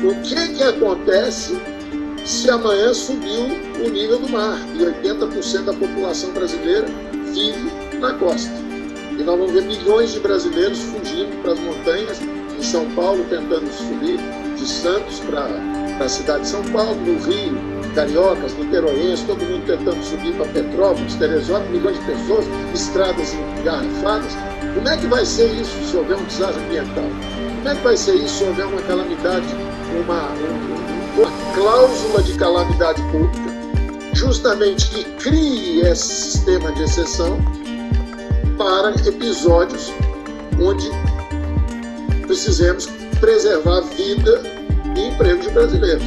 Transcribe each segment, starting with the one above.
O que acontece se amanhã subiu o nível do mar e 80% da população brasileira vive na costa? E nós vamos ver milhões de brasileiros fugindo para as montanhas, em São Paulo, tentando subir de Santos para a cidade de São Paulo, no Rio, cariocas, niteroenses, todo mundo tentando subir para Petrópolis, Teresópolis, milhões de pessoas, estradas engarrafadas. Como é que vai ser isso se houver um desastre ambiental? Como é que vai ser isso se houver uma calamidade, uma cláusula de calamidade pública, justamente que crie esse sistema de exceção para episódios onde precisemos preservar a vida e emprego de brasileiros.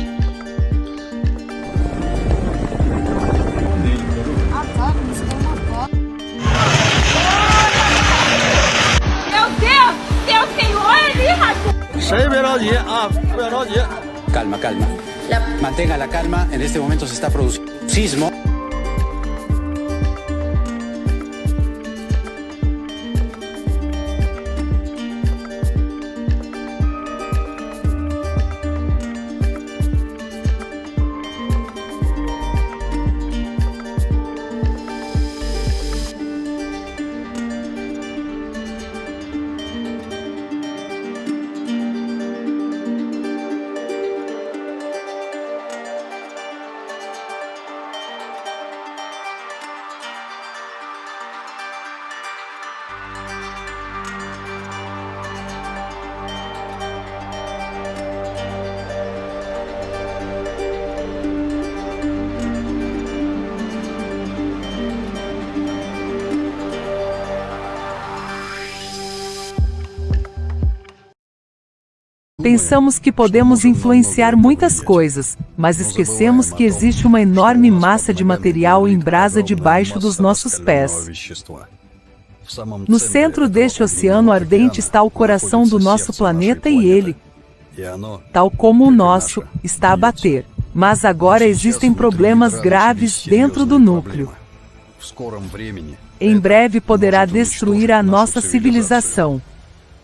Calma, calma. Mantenga la calma. En este momento se está produciendo un sismo. Pensamos que podemos influenciar muitas coisas, mas esquecemos que existe uma enorme massa de material em brasa debaixo dos nossos pés. No centro deste oceano ardente está o coração do nosso planeta e ele, tal como o nosso, está a bater. Mas agora existem problemas graves dentro do núcleo. Em breve poderá destruir a nossa civilização.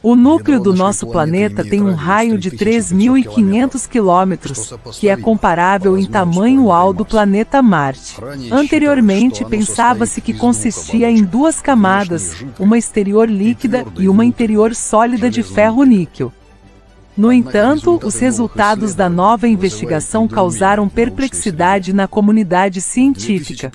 O núcleo do nosso planeta tem um raio de 3.500 quilômetros, que é comparável em tamanho ao do planeta Marte. Anteriormente, pensava-se que consistia em duas camadas, uma exterior líquida e uma interior sólida de ferro-níquel. No entanto, os resultados da nova investigação causaram perplexidade na comunidade científica.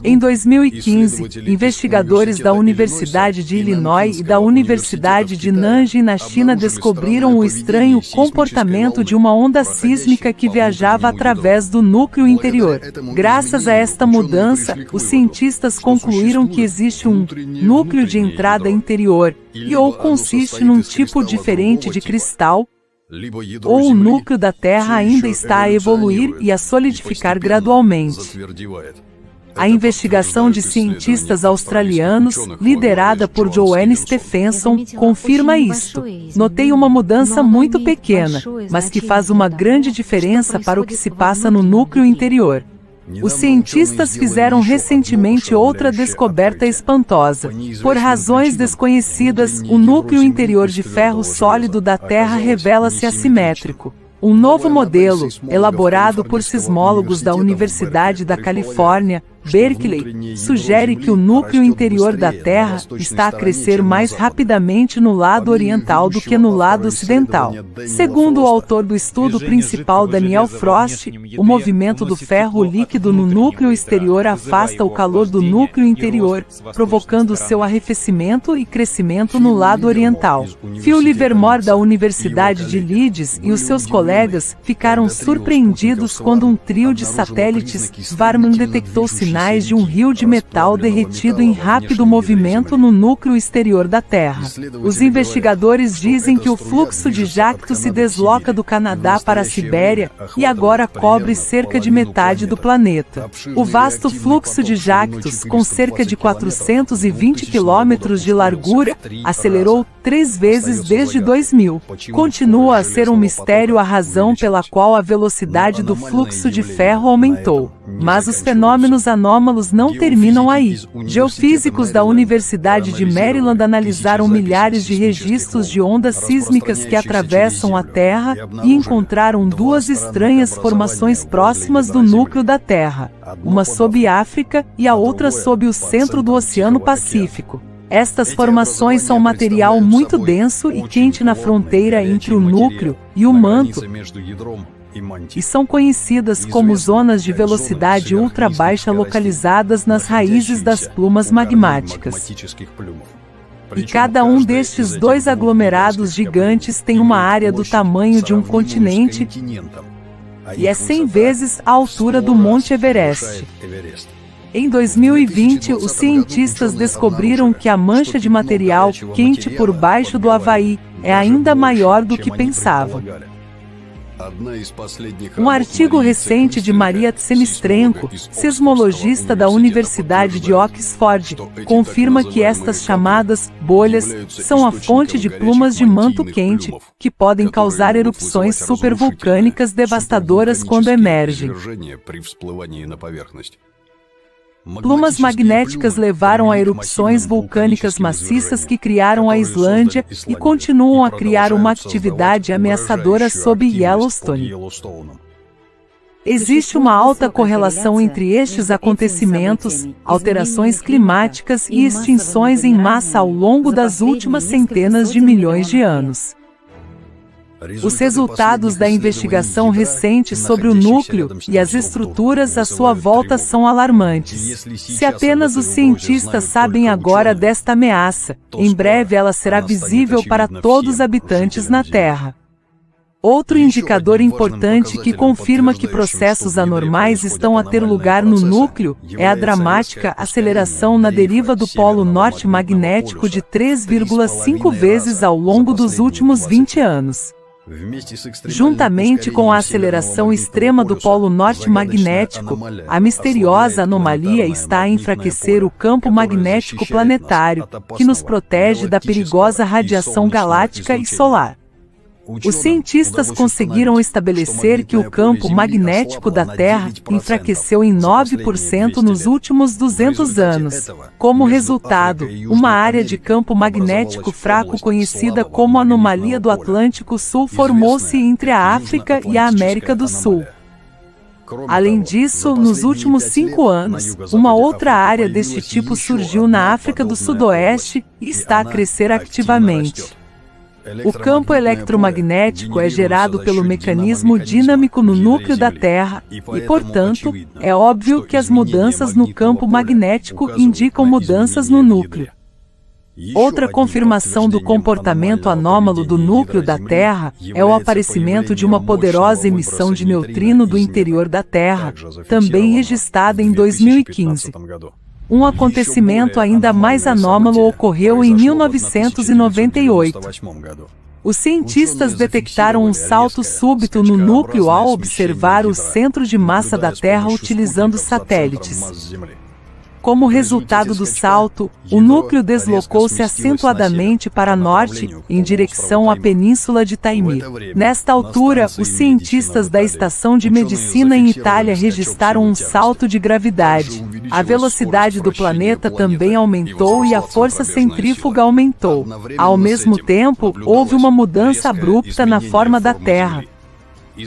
Em 2015, investigadores da Universidade de Illinois e da Universidade de Nanjing na China descobriram o estranho comportamento de uma onda sísmica que viajava através do núcleo interior. Graças a esta mudança, os cientistas concluíram que existe um núcleo de entrada interior, ou consiste num tipo diferente de cristal, ou o núcleo da Terra ainda está a evoluir e a solidificar gradualmente. A investigação de cientistas australianos, liderada por Joanne Stephenson, confirma isto. Notei uma mudança muito pequena, mas que faz uma grande diferença para o que se passa no núcleo interior. Os cientistas fizeram recentemente outra descoberta espantosa. Por razões desconhecidas, o núcleo interior de ferro sólido da Terra revela-se assimétrico. Um novo modelo, elaborado por sismólogos da Universidade da Califórnia, Berkeley, sugere que o núcleo interior da Terra está a crescer mais rapidamente no lado oriental do que no lado ocidental. Segundo o autor do estudo principal, Daniel Frost, o movimento do ferro líquido no núcleo exterior afasta o calor do núcleo interior, provocando seu arrefecimento e crescimento no lado oriental. Phil Livermore, da Universidade de Leeds, e os seus colegas ficaram surpreendidos quando um trio de satélites Varman detectou sinais de um rio de metal derretido em rápido movimento no núcleo exterior da Terra. Os investigadores dizem que o fluxo de jacto se desloca do Canadá para a Sibéria e agora cobre cerca de metade do planeta. O vasto fluxo de jactos, com cerca de 420 quilômetros de largura, acelerou 3 vezes desde 2000. Continua a ser um mistério a razão pela qual a velocidade do fluxo de ferro aumentou. Mas os fenômenos anômalos não terminam aí. Geofísicos da Universidade de Maryland analisaram milhares de registros de ondas sísmicas que atravessam a Terra e encontraram duas estranhas formações próximas do núcleo da Terra, uma sob África e a outra sob o centro do Oceano Pacífico. Estas formações são material muito denso e quente na fronteira entre o núcleo e o manto, e são conhecidas como zonas de velocidade ultra baixa localizadas nas raízes das plumas magmáticas. E cada um destes dois aglomerados gigantes tem uma área do tamanho de um continente e é 100 vezes a altura do Monte Everest. Em 2020, os cientistas descobriram que a mancha de material quente por baixo do Havaí é ainda maior do que pensavam. Um artigo recente de Maria Tsemistrenko, sismologista da Universidade de Oxford, confirma que estas chamadas bolhas são a fonte de plumas de manto quente, que podem causar erupções supervulcânicas devastadoras quando emergem. Plumas magnéticas levaram a erupções vulcânicas maciças que criaram a Islândia e continuam a criar uma atividade ameaçadora sob Yellowstone. Existe uma alta correlação entre estes acontecimentos, alterações climáticas e extinções em massa ao longo das últimas centenas de milhões de anos. Os resultados da investigação recente sobre o núcleo e as estruturas à sua volta são alarmantes. Se apenas os cientistas sabem agora desta ameaça, em breve ela será visível para todos os habitantes na Terra. Outro indicador importante que confirma que processos anormais estão a ter lugar no núcleo é a dramática aceleração na deriva do Polo Norte magnético de 3,5 vezes ao longo dos últimos 20 anos. Juntamente com a aceleração extrema do Polo Norte magnético, a misteriosa anomalia está a enfraquecer o campo magnético planetário, que nos protege da perigosa radiação galáctica e solar. Os cientistas conseguiram estabelecer que o campo magnético da Terra enfraqueceu em 9% nos últimos 200 anos. Como resultado, uma área de campo magnético fraco conhecida como anomalia do Atlântico Sul formou-se entre a África e a América do Sul. Além disso, nos últimos 5 anos, uma outra área deste tipo surgiu na África do Sudoeste e está a crescer ativamente. O campo eletromagnético é gerado pelo mecanismo dinâmico no núcleo da Terra e, portanto, é óbvio que as mudanças no campo magnético indicam mudanças no núcleo. Outra confirmação do comportamento anômalo do núcleo da Terra é o aparecimento de uma poderosa emissão de neutrino do interior da Terra, também registrada em 2015. Um acontecimento ainda mais anômalo ocorreu em 1998. Os cientistas detectaram um salto súbito no núcleo ao observar o centro de massa da Terra utilizando satélites. Como resultado do salto, o núcleo deslocou-se acentuadamente para norte, em direção à península de Taimir. Nesta altura, os cientistas da Estação de Medicina em Itália registraram um salto de gravidade. A velocidade do planeta também aumentou e a força centrífuga aumentou. Ao mesmo tempo, houve uma mudança abrupta na forma da Terra,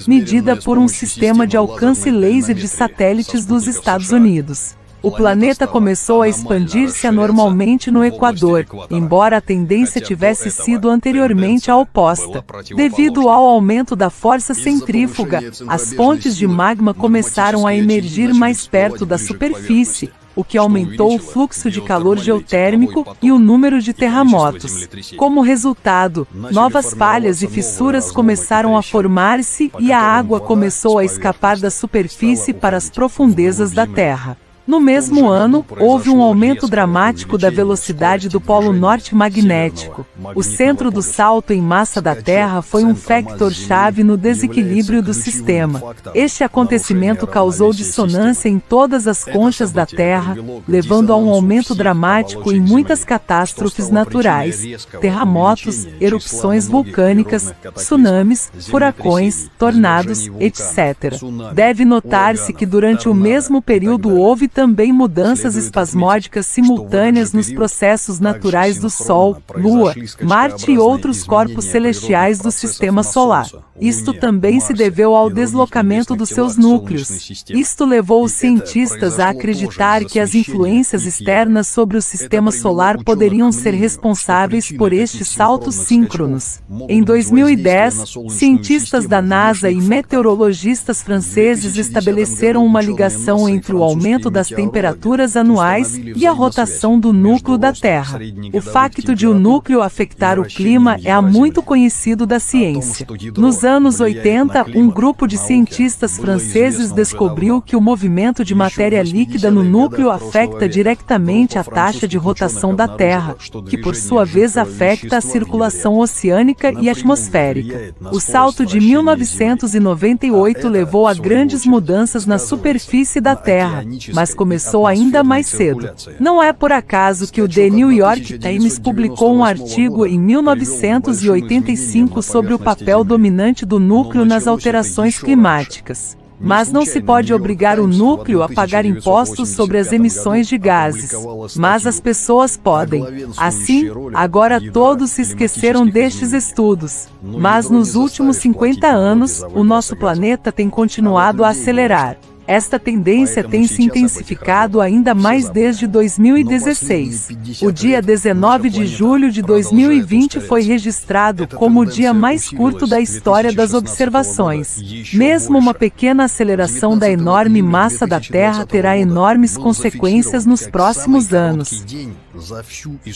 medida por um sistema de alcance laser de satélites dos Estados Unidos. O planeta começou a expandir-se anormalmente no Equador, embora a tendência tivesse sido anteriormente a oposta. Devido ao aumento da força centrífuga, as fontes de magma começaram a emergir mais perto da superfície, o que aumentou o fluxo de calor geotérmico e o número de terremotos. Como resultado, novas falhas e fissuras começaram a formar-se e a água começou a escapar da superfície para as profundezas da Terra. No mesmo ano, houve um aumento dramático da velocidade do polo norte magnético. O centro do salto em massa da Terra foi um factor-chave no desequilíbrio do sistema. Este acontecimento causou dissonância em todas as conchas da Terra, levando a um aumento dramático em muitas catástrofes naturais, terremotos, erupções vulcânicas, tsunamis, furacões, tornados, etc. Deve notar-se que durante o mesmo período houve também mudanças espasmódicas simultâneas nos processos naturais do Sol, Lua, Marte e outros corpos celestiais do Sistema Solar. Isto também se deveu ao deslocamento dos seus núcleos. Isto levou os cientistas a acreditar que as influências externas sobre o Sistema Solar poderiam ser responsáveis por estes saltos síncronos. Em 2010, cientistas da NASA e meteorologistas franceses estabeleceram uma ligação entre o aumento das temperaturas anuais e a rotação do núcleo da Terra. O facto de o núcleo afetar o clima é há muito conhecido da ciência. Nos anos 80, um grupo de cientistas franceses descobriu que o movimento de matéria líquida no núcleo afeta diretamente a taxa de rotação da Terra, que por sua vez afeta a circulação oceânica e atmosférica. O salto de 1998 levou a grandes mudanças na superfície da Terra, mas começou ainda mais cedo. Não é por acaso que o The New York Times publicou um artigo em 1985 sobre o papel dominante do núcleo nas alterações climáticas. Mas não se pode obrigar o núcleo a pagar impostos sobre as emissões de gases. Mas as pessoas podem. Assim, agora todos se esqueceram destes estudos. Mas nos últimos 50 anos, o nosso planeta tem continuado a acelerar. Esta tendência tem se intensificado ainda mais desde 2016. O dia 19 de julho de 2020 foi registrado como o dia mais curto da história das observações. Mesmo uma pequena aceleração da enorme massa da Terra terá enormes consequências nos próximos anos.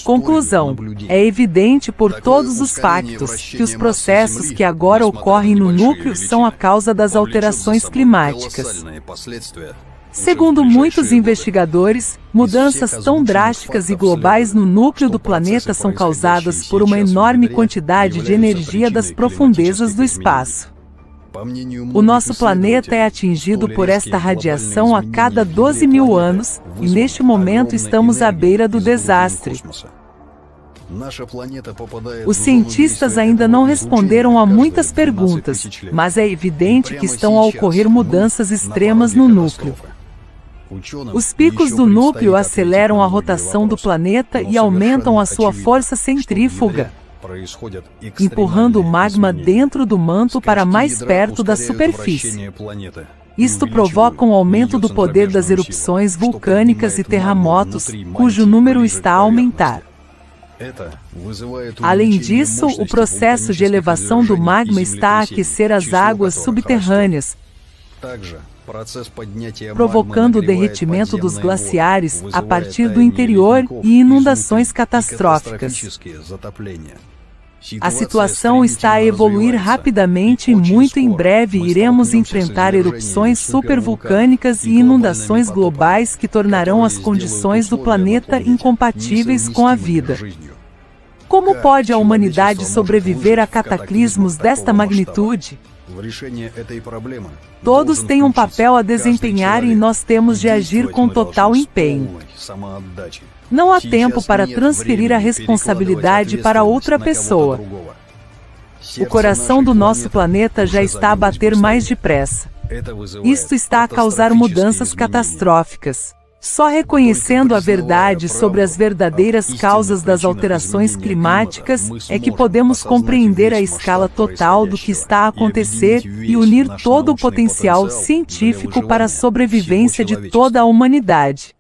Conclusão: é evidente por todos os factos que os processos que agora ocorrem no núcleo são a causa das alterações climáticas. Segundo muitos investigadores, mudanças tão drásticas e globais no núcleo do planeta são causadas por uma enorme quantidade de energia das profundezas do espaço. O nosso planeta é atingido por esta radiação a cada 12 mil anos, e neste momento estamos à beira do desastre. Os cientistas ainda não responderam a muitas perguntas, mas é evidente que estão a ocorrer mudanças extremas no núcleo. Os picos do núcleo aceleram a rotação do planeta e aumentam a sua força centrífuga, empurrando o magma dentro do manto para mais perto da superfície. Isto provoca um aumento do poder das erupções vulcânicas e terremotos, cujo número está a aumentar. Além disso, o processo de elevação do magma está a aquecer as águas subterrâneas, provocando o derretimento dos glaciares a partir do interior e inundações catastróficas. A situação está a evoluir rapidamente e muito em breve iremos enfrentar erupções supervulcânicas e inundações globais que tornarão as condições do planeta incompatíveis com a vida. Como pode a humanidade sobreviver a cataclismos desta magnitude? Todos têm um papel a desempenhar e nós temos de agir com total empenho. Não há tempo para transferir a responsabilidade para outra pessoa. O coração do nosso planeta já está a bater mais depressa. Isto está a causar mudanças catastróficas. Só reconhecendo a verdade sobre as verdadeiras causas das alterações climáticas é que podemos compreender a escala total do que está a acontecer e unir todo o potencial científico para a sobrevivência de toda a humanidade.